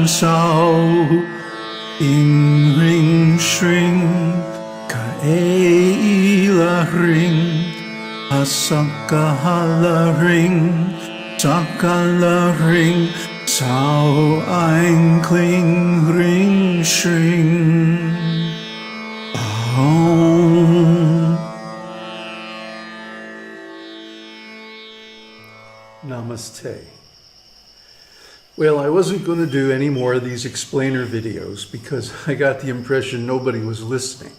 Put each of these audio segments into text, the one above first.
sao ing ring shring ka eila ring asakahala ring sakala ring sao ein kling ring shring Om. Namaste. Well, I wasn't going to do any more of these explainer videos because I got the impression nobody was listening.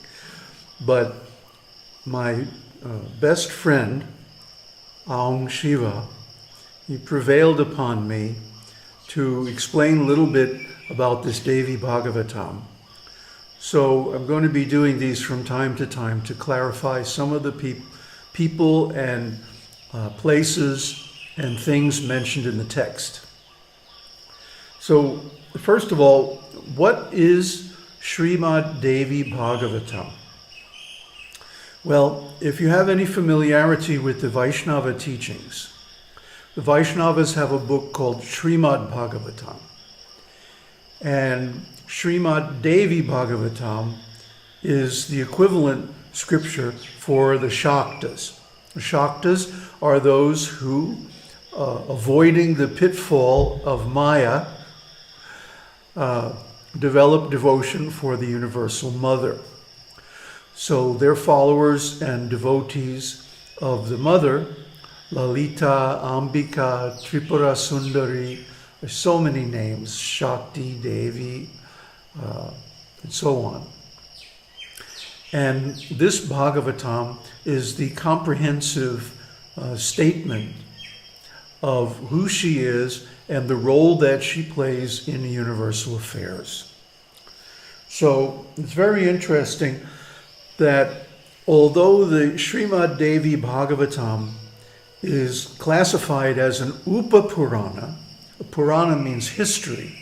But my best friend, Aum Shiva, he prevailed upon me to explain a little bit about this Devi Bhāgavatam. So I'm going to be doing these from time to time to clarify some of the people and places and things mentioned in the text. So first of all, what is Śrīmad Devī Bhāgavatam? Well, if you have any familiarity with the Vaiṣṇava teachings, the Vaiṣṇavas have a book called Śrīmad Bhāgavatam. And Śrīmad Devī Bhāgavatam is the equivalent scripture for the Śāktas. The Śāktas are those who, avoiding the pitfall of Maya, develop devotion for the Universal Mother. So they're followers and devotees of the Mother, Lalita, Ambika, Tripura Sundari. There's so many names, Shakti, Devi, and so on. And this Bhagavatam is the comprehensive statement of who she is and the role that she plays in universal affairs. So it's very interesting that although the Śrīmad Devī Bhāgavatam is classified as an upa-purāṇa, Purāṇa means history,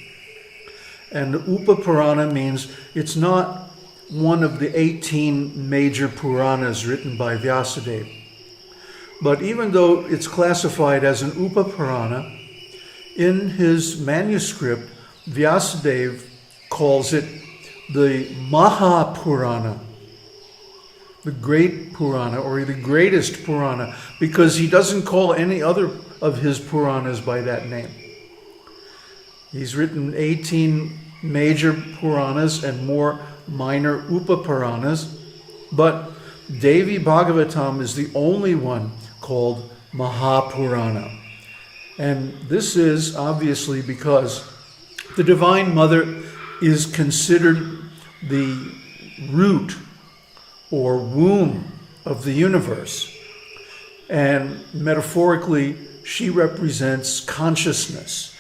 and upa-purāṇa means it's not one of the 18 major Puranas written by Vyasadeva. But even though it's classified as an upa-purāṇa, in his manuscript, Vyasadeva calls it the Mahāpurāṇa, the great Purāṇa, or the greatest Purāṇa, because he doesn't call any other of his Puranas by that name. He's written 18 major Puranas and more minor upa-purāṇas, but Devi Bhāgavatam is the only one called Mahāpurāṇa. And this is obviously because the Divine Mother is considered the root or womb of the universe. And metaphorically, she represents consciousness.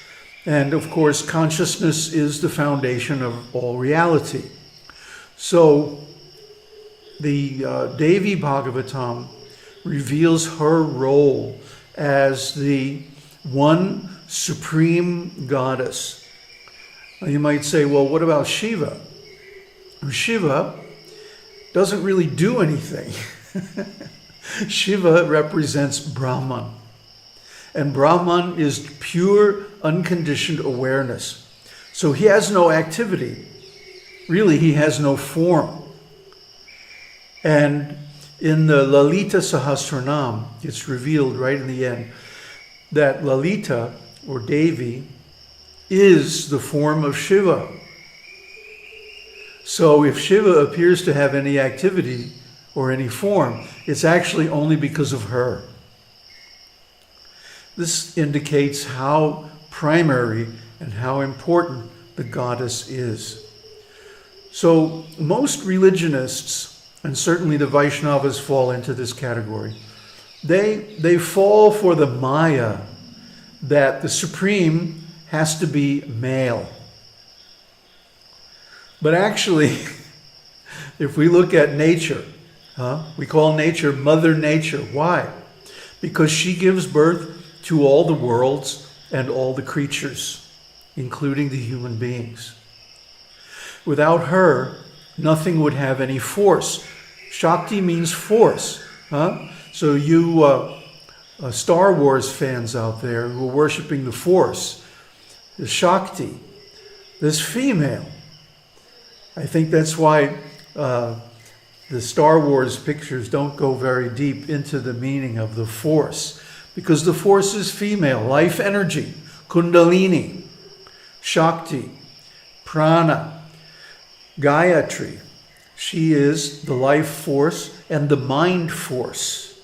And of course, consciousness is the foundation of all reality. So the Devi Bhāgavatam reveals her role as the one supreme goddess. Now you might say, well, what about Shiva? Shiva doesn't really do anything. Shiva represents Brahman. And Brahman is pure, unconditioned awareness. So he has no activity. Really, he has no form. And in the Lalita Sahasranam, it's revealed right in the end that Lalita, or Devi, is the form of Shiva. So if Shiva appears to have any activity or any form, it's actually only because of her. This indicates how primary and how important the goddess is. So most religionists, and certainly the Vaiṣṇavas fall into this category, they fall for the Maya that the Supreme has to be male. But actually, if we look at nature, we call nature Mother Nature. Why? Because she gives birth to all the worlds and all the creatures, including the human beings. Without her, nothing would have any force. Shakti means force. So you Star Wars fans out there who are worshiping the Force, the Shakti, this female. I think that's why the Star Wars pictures don't go very deep into the meaning of the force, because the force is female, life energy, kundalini, shakti, prana, Gayatri. She is the life force and the mind force,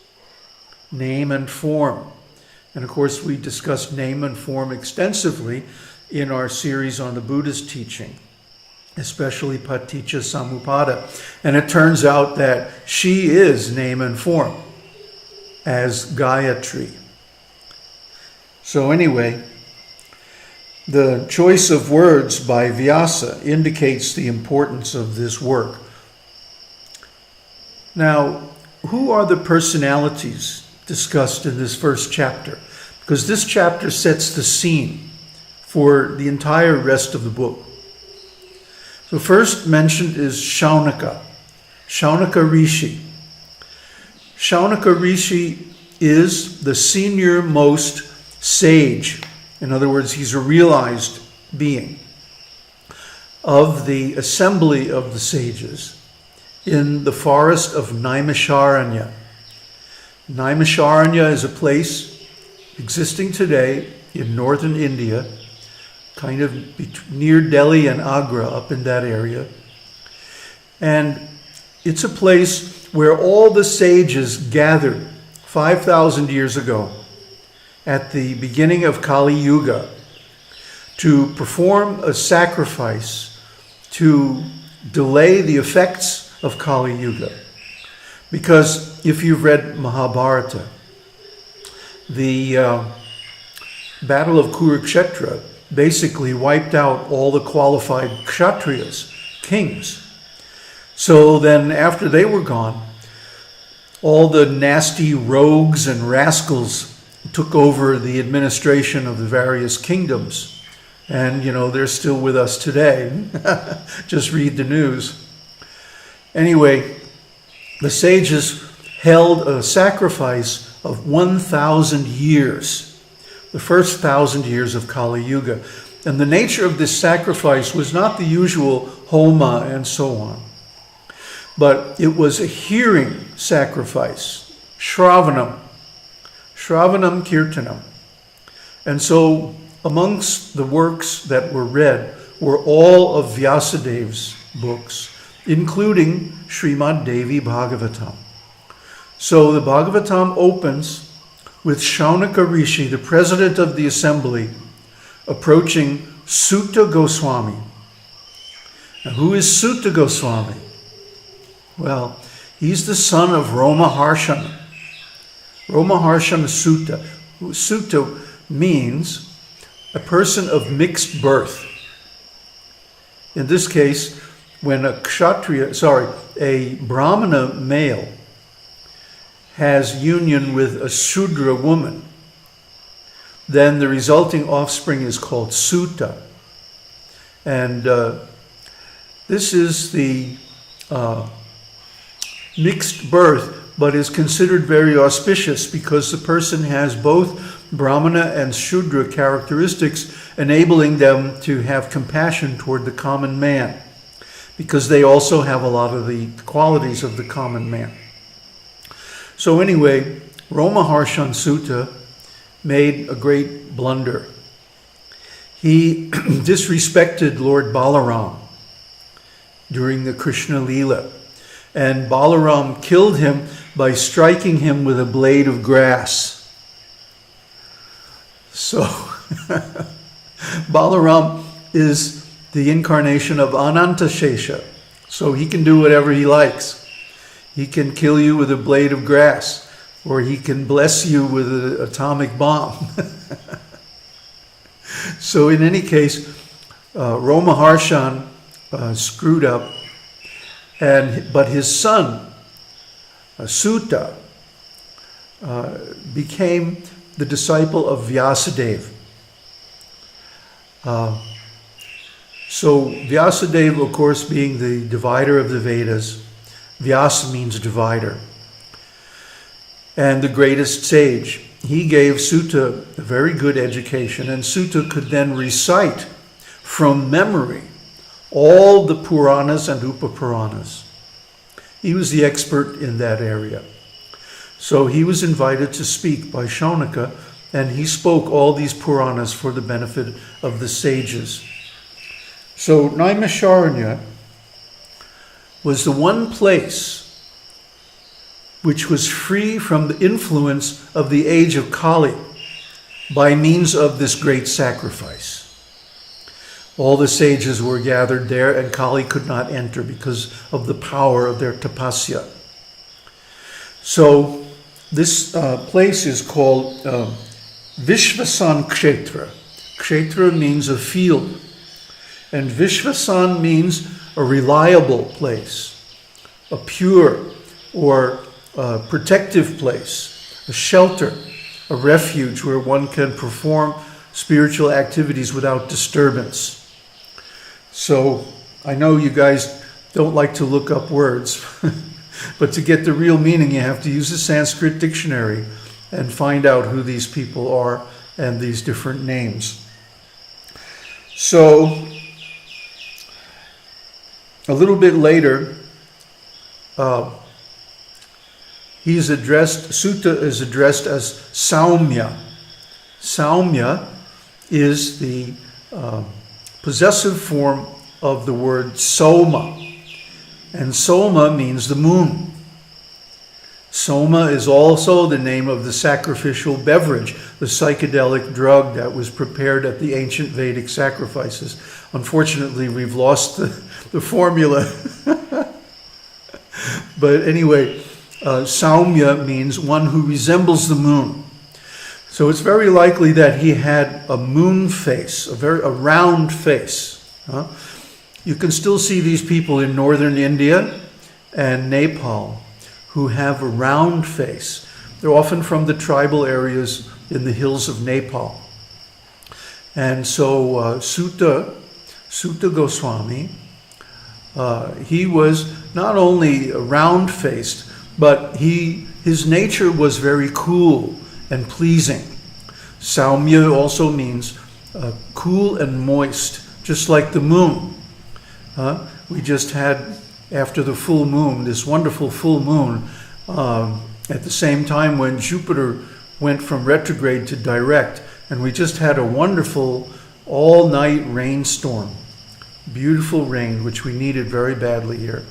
name and form. And of course, we discussed name and form extensively in our series on the Buddhist teaching, especially Paticca Samuppada. And it turns out that she is name and form as Gayatri. So anyway, the choice of words by Vyasa indicates the importance of this work. Now, who are the personalities discussed in this first chapter? Because this chapter sets the scene for the entire rest of the book. So first mentioned is Shaunaka, Shaunaka Rishi. Shaunaka Rishi is the senior most sage. In other words, he's a realized being of the assembly of the sages in the forest of Naimisharanya. Naimisharanya is a place existing today in northern India, kind of near Delhi and Agra, up in that area. And it's a place where all the sages gathered 5,000 years ago at the beginning of Kali Yuga to perform a sacrifice to delay the effects of Kali Yuga. Because if you've read Mahabharata, the Battle of Kurukshetra basically wiped out all the qualified kshatriyas, kings. So then after they were gone, all the nasty rogues and rascals took over the administration of the various kingdoms. And, they're still with us today. Just read the news. Anyway, the sages held a sacrifice of 1,000 years, the first 1,000 years of Kali Yuga. And the nature of this sacrifice was not the usual homa and so on, but it was a hearing sacrifice, shravanam kirtanam. And so amongst the works that were read were all of Vyasadev's books, including Śrīmad Devī Bhāgavatam. So the Bhagavatam opens with Shaunaka Rishi, the president of the assembly, approaching Sutta Goswami. Now, who is Sutta Goswami? Well, he's the son of Romaharshana. Romaharshana Sutta. Sutta means a person of mixed birth. In this case, when a Brahmana male has union with a Shudra woman, then the resulting offspring is called Sutta. And this is the mixed birth, but is considered very auspicious because the person has both Brahmana and Shudra characteristics, enabling them to have compassion toward the common man, because they also have a lot of the qualities of the common man. So anyway, Romaharshan Sutta made a great blunder. He disrespected Lord Balaram during the Krishna Leela, and Balaram killed him by striking him with a blade of grass. So Balaram is the incarnation of Anantashesha, so he can do whatever he likes. He can kill you with a blade of grass, or he can bless you with an atomic bomb. So in any case, Romaharshan screwed up, but his son, Sutta, became the disciple of Vyasadeva. So Vyasadeva, of course, being the divider of the Vedas, Vyasa means divider, and the greatest sage, he gave Sutta a very good education, and Sutta could then recite from memory all the Purāṇas and upa-purāṇas. He was the expert in that area. So he was invited to speak by Shaunaka, and he spoke all these Purāṇas for the benefit of the sages. So Naimisharanya was the one place which was free from the influence of the age of Kali by means of this great sacrifice. All the sages were gathered there, and Kali could not enter because of the power of their tapasya. So this place is called Vishvasan Kshetra. Kshetra means a field, and Vishvasan means a reliable place, a pure or protective place, a shelter, a refuge where one can perform spiritual activities without disturbance. So I know you guys don't like to look up words, but to get the real meaning you have to use a Sanskrit dictionary and find out who these people are and these different names. So a little bit later, Sutta is addressed as Saumya. Saumya is the possessive form of the word Soma. And Soma means the moon. Soma is also the name of the sacrificial beverage, the psychedelic drug that was prepared at the ancient Vedic sacrifices. Unfortunately, we've lost the formula. But anyway, Saumya means one who resembles the moon. So it's very likely that he had a moon face, a round face. You can still see these people in northern India and Nepal who have a round face. They're often from the tribal areas in the hills of Nepal. And so Sutta Goswami, he was not only round-faced, but his nature was very cool and pleasing. Saumya also means cool and moist, just like the moon. We just had, after the full moon, this wonderful full moon, at the same time when Jupiter went from retrograde to direct, and we just had a wonderful all-night rainstorm. Beautiful rain, which we needed very badly here.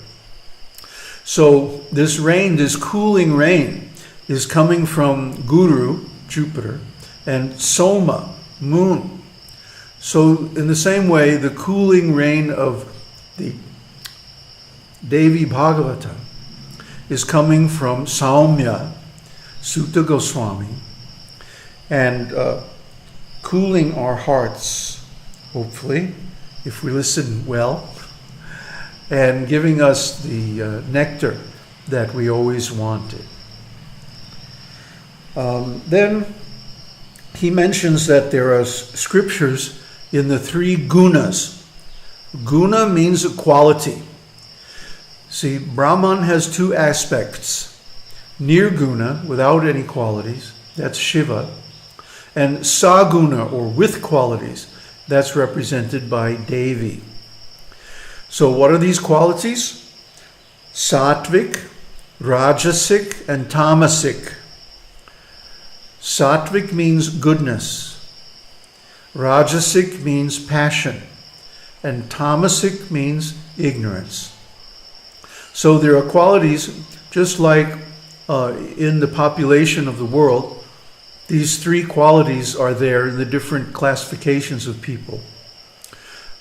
So this rain, this cooling rain, is coming from Guru, Jupiter, and Soma, moon. So in the same way, the cooling rain of the Devi Bhāgavatam is coming from Saumya, Sutta Goswami, and cooling our hearts, hopefully, if we listen well, and giving us the nectar that we always wanted. Then he mentions that there are scriptures in the three gunas. Guna means a quality. See, Brahman has two aspects. Nirguna, without any qualities, that's Shiva. And Saguna, or with qualities, that's represented by Devi. So what are these qualities? Sattvic, Rajasic, and Tamasic. Sattvic means goodness. Rajasic means passion. And Tamasic means ignorance. So there are qualities, just like in the population of the world, these three qualities are there in the different classifications of people.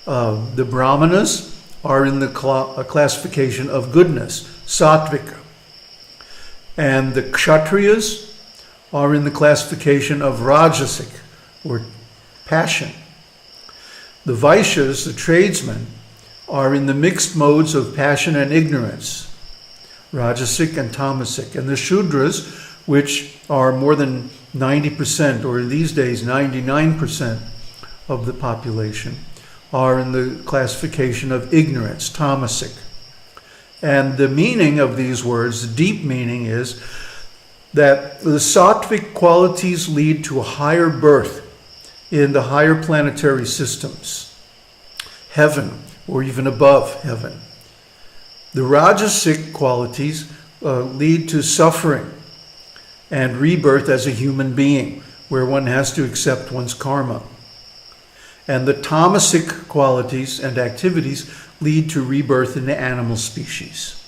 The Brahmanas are in the classification of goodness, Sattvika. And the Kshatriyas are in the classification of Rajasic, or passion. The Vaishyas, the tradesmen, are in the mixed modes of passion and ignorance, Rajasic and Tamasic. And the Shudras, which are more than 90%, or these days 99% of the population, are in the classification of ignorance, Tamasic. And the meaning of these words, the deep meaning, is that the sattvic qualities lead to a higher birth in the higher planetary systems. heaven, or even above heaven. The rajasic qualities lead to suffering and rebirth as a human being, where one has to accept one's karma. And the tamasic qualities and activities lead to rebirth in the animal species.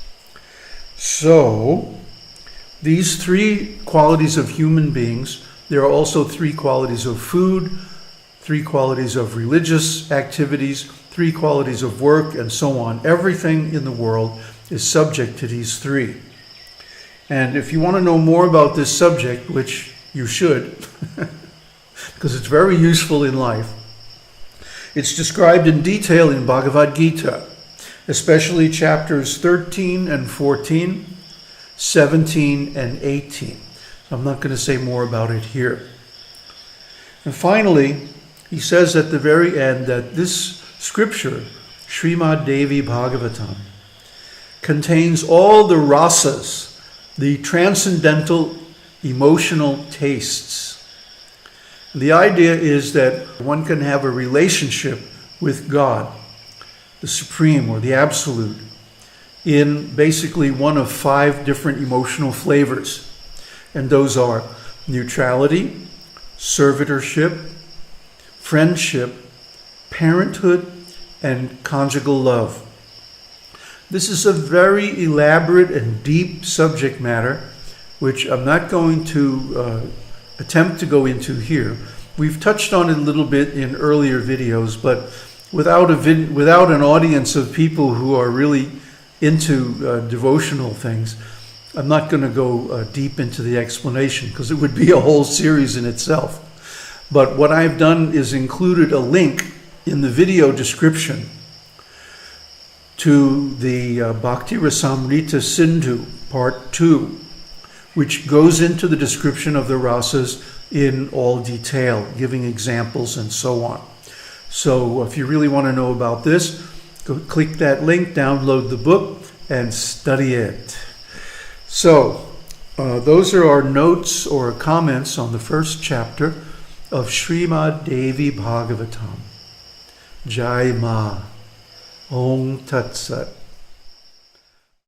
So, these three qualities of human beings, there are also three qualities of food, three qualities of religious activities, three qualities of work, and so on. Everything in the world is subject to these three. And if you want to know more about this subject, which you should, because it's very useful in life, it's described in detail in Bhagavad Gita, especially chapters 13 and 14, 17 and 18. So I'm not going to say more about it here. And finally, he says at the very end that this scripture, Śrīmad Devī Bhāgavatam, contains all the rasas, the transcendental emotional tastes. The idea is that one can have a relationship with God, the Supreme or the Absolute, in basically one of 5 different emotional flavors. And those are neutrality, servitorship, friendship, parenthood, and conjugal love. This is a very elaborate and deep subject matter, which I'm not going to attempt to go into here. We've touched on it a little bit in earlier videos, but without an audience of people who are really into devotional things, I'm not going to go deep into the explanation because it would be a whole series in itself. But what I've done is included a link in the video description to the Bhakti Rasamrita Sindhu Part 2, which goes into the description of the rasas in all detail, giving examples and so on. So if you really want to know about this, go click that link, download the book, and study it. So those are our notes or comments on the first chapter of Śrīmad Devī Bhāgavatam. Jai Ma. Om Tat Sat.